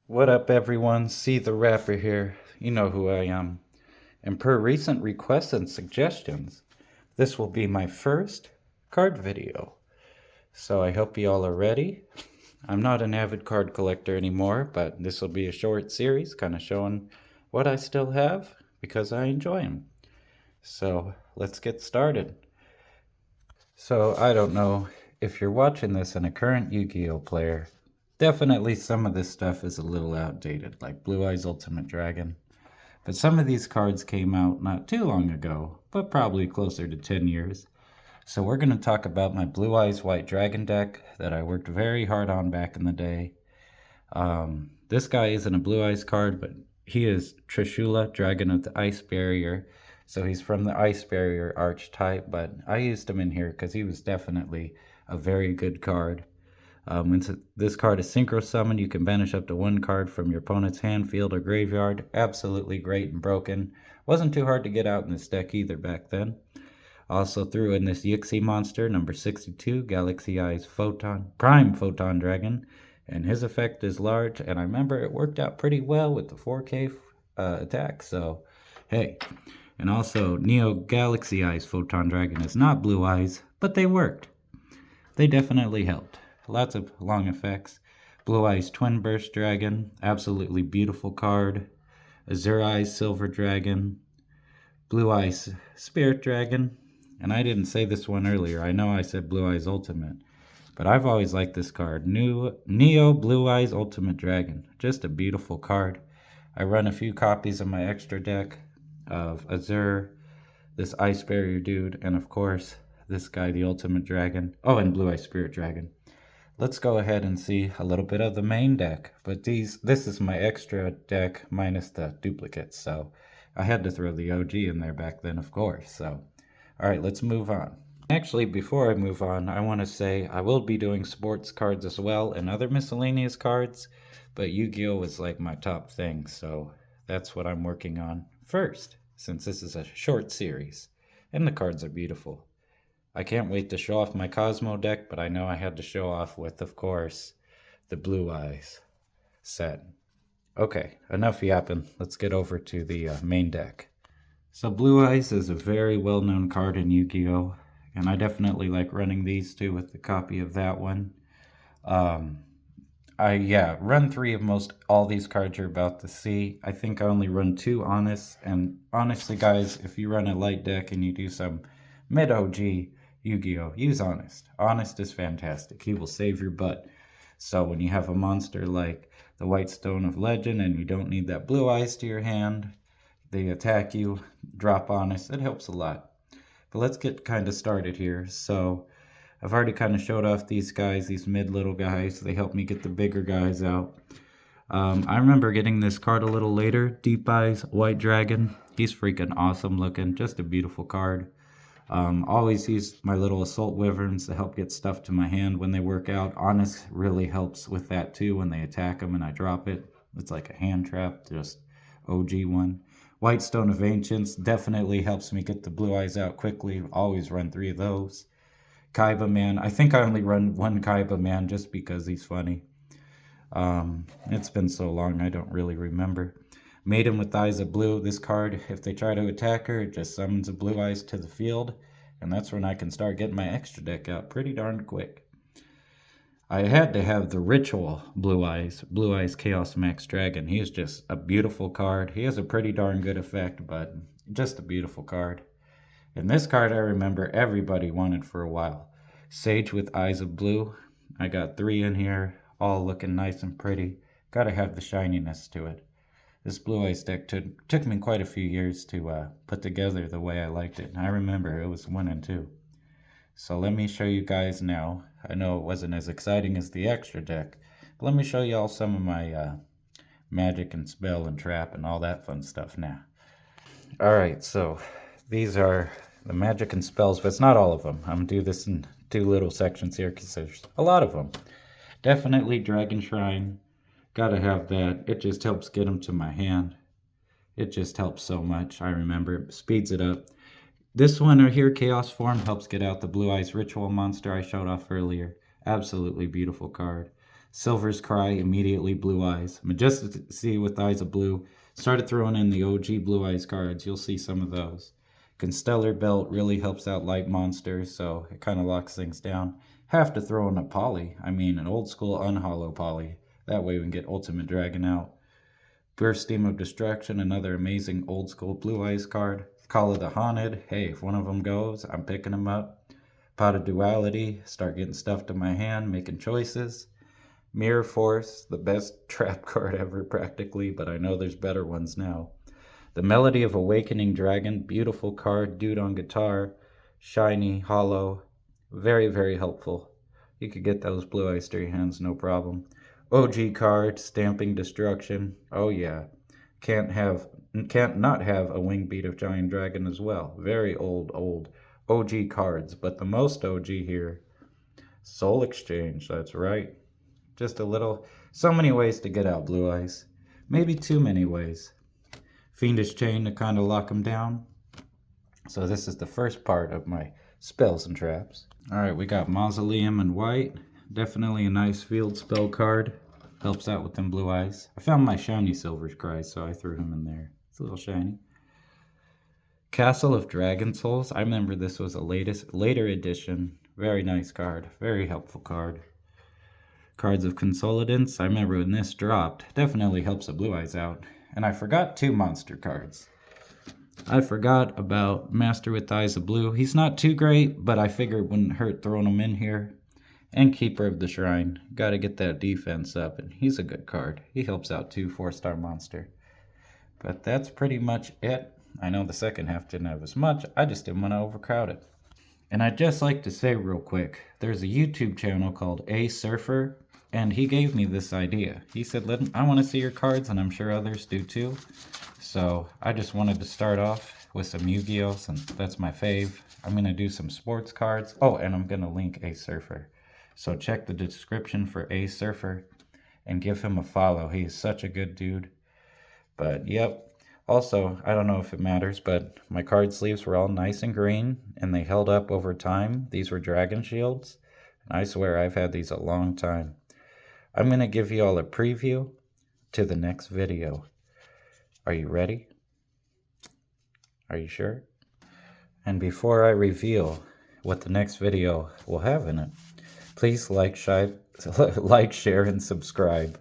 What up, everyone? See the rapper here. You know who I am. And per recent requests and suggestions, this will be my first card video. So I hope you all are ready. I'm not an avid card collector anymore, but this will be a short series kind of showing what I still have because I enjoy them. So let's get started. So I don't know if you're watching this and a current Yu-Gi-Oh player. Definitely some of this stuff is a little outdated, like Blue Eyes Ultimate Dragon. But some of these cards came out not too long ago, but probably closer to 10 years. So we're going to talk about my Blue Eyes White Dragon deck that I worked very hard on back in the day. This guy isn't a Blue Eyes card, but he is Trishula, Dragon of the Ice Barrier. So he's from the Ice Barrier archetype, but I used him in here because he was definitely a very good card. When this card is Synchro Summon, you can banish up to one card from your opponent's hand, field, or graveyard. Absolutely great and broken. Wasn't too hard to get out in this deck either back then. Also threw in this Yixi monster, number 62, Galaxy Eyes Photon, Prime Photon Dragon. And his effect is large, and I remember it worked out pretty well with the 4K attack, so hey. And also, Neo Galaxy Eyes Photon Dragon is not Blue Eyes, but they worked. They definitely helped. Lots of long effects. Blue Eyes Twin Burst Dragon, absolutely beautiful card. Azure Eyes Silver Dragon. Blue Eyes Spirit Dragon. And I didn't say this one earlier. I know I said Blue Eyes Ultimate. But I've always liked this card. Neo Blue Eyes Ultimate Dragon. Just a beautiful card. I run a few copies of my extra deck of Azure, this Ice Barrier dude, and of course, this guy, the Ultimate Dragon. Oh, and Blue Eyes Spirit Dragon. Let's go ahead and see a little bit of the main deck. But this is my extra deck minus the duplicates, so I had to throw the OG in there back then, of course. So, all right, let's move on. Actually, before I move on, I want to say I will be doing sports cards as well and other miscellaneous cards, but Yu-Gi-Oh! Is like my top thing, so that's what I'm working on first, since this is a short series, and the cards are beautiful. I can't wait to show off my Cosmo deck, but I know I had to show off with, of course, the Blue Eyes set. Okay, enough yapping. Let's get over to the main deck. So Blue Eyes is a very well-known card in Yu-Gi-Oh! And I definitely like running these two with the copy of that one. Run 3 of most all these cards you're about to see. I think I only run 2 Honest, and honestly guys, if you run a light deck and you do some mid-OG Yu-Gi-Oh! Use Honest. Honest is fantastic. He will save your butt. So when you have a monster like the White Stone of Legend and you don't need that Blue Eyes to your hand, they attack you, drop Honest. It helps a lot. But let's get kind of started here. So I've already kind of showed off these guys, these mid little guys. They help me get the bigger guys out. I remember getting this card a little later, Deep Eyes White Dragon. He's freaking awesome looking, just a beautiful card. Always use my little Assault Wyverns to help get stuff to my hand when they work out. Honest really helps with that too when they attack them and I drop it. It's like a hand trap, just OG one. White Stone of Ancients definitely helps me get the Blue Eyes out quickly. Always run 3 of those. Kaiba Man. I think I only run 1 Kaiba Man just because he's funny. It's been so long I don't really remember. Maiden with Eyes of Blue. This card, if they try to attack her, it just summons a Blue Eyes to the field. And that's when I can start getting my extra deck out pretty darn quick. I had to have the Ritual Blue Eyes Chaos Max Dragon. He's just a beautiful card. He has a pretty darn good effect, but just a beautiful card. And this card I remember everybody wanted for a while. Sage with Eyes of Blue. I got 3 in here, all looking nice and pretty. Gotta have the shininess to it. This Blue Eyes deck took me quite a few years to put together the way I liked it. I remember it was 1 and 2. So let me show you guys now. I know it wasn't as exciting as the extra deck, but let me show you all some of my magic and spell and trap and all that fun stuff now. Alright, so these are the magic and spells, but it's not all of them. I'm going to do this in 2 little sections here because there's a lot of them. Definitely Dragon Shrine. Gotta have that. It just helps get them to my hand. It just helps so much. I remember it speeds it up. This one right here, Chaos Form, helps get out the Blue Eyes Ritual monster I showed off earlier. Absolutely beautiful card. Silver's Cry, immediately Blue Eyes. Majesty with Eyes of Blue. Started throwing in the OG Blue Eyes cards. You'll see some of those. Constellar Belt really helps out light monsters, so it kind of locks things down. Have to throw in a poly. I mean, an old school unhollow poly. That way we can get Ultimate Dragon out. Burst Steam of Destruction, another amazing old school Blue Eyes card. Call of the Haunted. Hey, if one of them goes, I'm picking them up. Pot of Duality. Start getting stuff to my hand, making choices. Mirror Force, the best trap card ever practically, but I know there's better ones now. The Melody of Awakening Dragon, beautiful card, dude on guitar, shiny, hollow, very, very helpful. You could get those Blue Eyes to your hands, no problem. OG card, Stamping Destruction, oh yeah. Can't not have a Wingbeat of Giant Dragon as well. Very old OG cards, but the most OG here, Soul Exchange, that's right. Just a little, so many ways to get out Blue Eyes. Maybe too many ways. Fiendish Chain to kind of lock them down. So this is the first part of my spells and traps. Alright, we got Mausoleum in white. Definitely a nice field spell card. Helps out with them Blue Eyes. I found my shiny Silver's Cry, so I threw him in there. It's a little shiny. Castle of Dragon Souls. I remember this was a later edition. Very nice card. Very helpful card. Cards of Consolidance. I remember when this dropped. Definitely helps the Blue Eyes out. And I forgot 2 monster cards. I forgot about Master with Eyes of Blue. He's not too great, but I figured it wouldn't hurt throwing him in here. And Keeper of the Shrine. Gotta get that defense up, and he's a good card. He helps out too, 4-star monster. But that's pretty much it. I know the second half didn't have as much. I just didn't want to overcrowd it. And I'd just like to say real quick, there's a YouTube channel called A Surfer, and he gave me this idea. He said, I want to see your cards, and I'm sure others do too. So I just wanted to start off with some Yu-Gi-Oh! Since that's my fave. I'm going to do some sports cards. Oh, and I'm going to link A Surfer. So check the description for A Surfer and give him a follow. He is such a good dude. But yep. Also, I don't know if it matters, but my card sleeves were all nice and green, and they held up over time. These were Dragon Shields, and I swear I've had these a long time. I'm going to give you all a preview to the next video. Are you ready? Are you sure? And before I reveal what the next video will have in it, please like, share, and subscribe.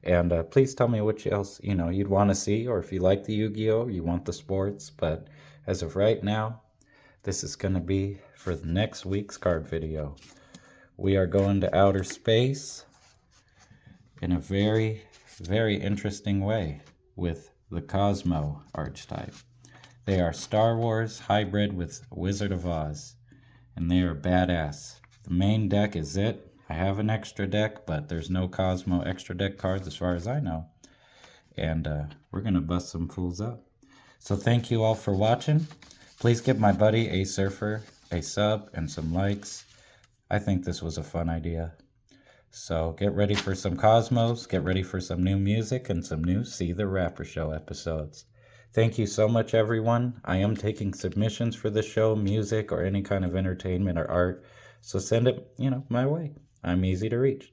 And please tell me what else you'd want to see, or if you like the Yu-Gi-Oh, you want the sports. But as of right now, this is going to be for the next week's card video. We are going to outer space in a very, very interesting way with the Cosmo archetype. They are Star Wars hybrid with Wizard of Oz, and they are badass. The main deck is it. I have an extra deck, but there's no Cosmo extra deck cards as far as I know. And we're going to bust some fools up. So thank you all for watching. Please give my buddy A Surfer a sub and some likes. I think this was a fun idea. So get ready for some Cosmos, get ready for some new music and some new See the Rapper Show episodes. Thank you so much, everyone. I am taking submissions for the show, music, or any kind of entertainment or art. So send it, my way. I'm easy to reach.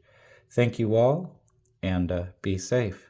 Thank you all, and be safe.